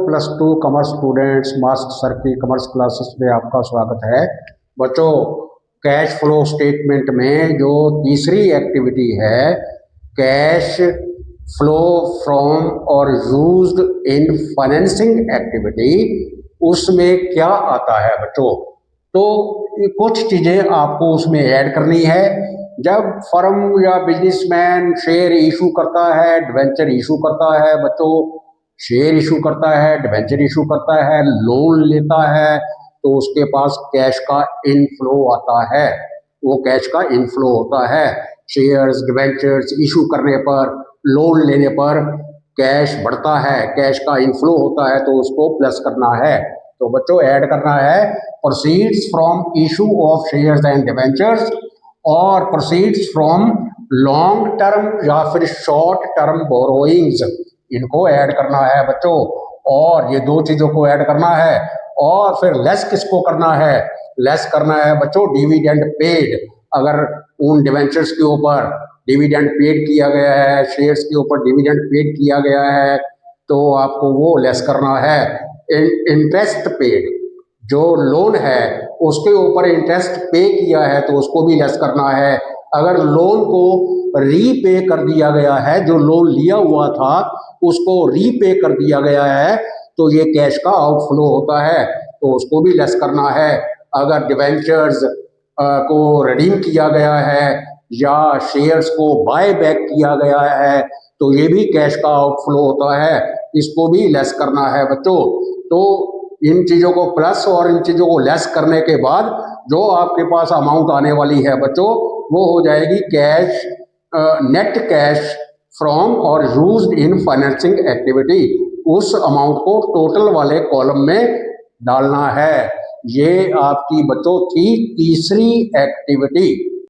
+2 commerce students master sir की commerce classes में आपका स्वागत है। बच्चों, कैश फ्लो स्टेटमेंट में जो तीसरी एक्टिविटी है, कैश फ्लो फ्रॉम और यूज्ड इन फाइनेंसिंग एक्टिविटी, उसमें क्या आता है बच्चों? तो कुछ चीज़ें आपको उसमें ऐड करनी है। जब फर्म या बिजनेसमैन शेयर इशू करता है, डिवेंचर इशू करता है बच्चों, शेयर इशू करता है, डिवेंचर इशू करता है, लोन लेता है, तो उसके पास कैश का इनफ्लो आता है। वो कैश का इनफ्लो होता है। शेयर्स, डिवेंचर्स इशू करने पर, लोन लेने पर कैश बढ़ता है, कैश का इनफ्लो होता है, तो उसको प्लस करना है। तो बच्चों ऐड करना है proceeds from issue of shares and debentures और प्रोसीड्स फ्रॉम लॉन्ग टर्म या फिर शॉर्ट टर्म बोरोइंग्स, इनको ऐड करना है बच्चों। और ये दो चीजों को ऐड करना है। और फिर लेस किसको करना है? लेस करना है बच्चों डिविडेंड पेड। अगर उन डिवेंचर्स के ऊपर डिविडेंड पेड किया गया है, शेयर्स के ऊपर डिविडेंड पेड किया गया है, तो आपको वो लेस करना है। इंटरेस्ट पेड, जो लोन है उसके ऊपर इंटरेस्ट पे किया है, तो उसको भी लेस करना है। अगर लोन को रीपे कर दिया गया है, जो लोन लिया हुआ था उसको रीपे कर दिया गया है, तो ये कैश का आउटफ्लो होता है, तो उसको भी लेस करना है। अगर डिवेंचर्स को रिडीम किया गया है या शेयर्स को बाय बैक किया गया है, तो ये भी कैश का आउटफ्लो होता है, इसको भी लेस करना है बच्चों। तो इन चीज़ों को प्लस और इन चीज़ों को लेस करने के बाद जो आपके पास अमाउंट आने वाली है बच्चों, वो हो जाएगी कैश, नेट कैश फ्रॉम और यूज्ड इन फाइनेंसिंग एक्टिविटी। उस अमाउंट को टोटल वाले कॉलम में डालना है। ये आपकी बच्चों थी तीसरी एक्टिविटी।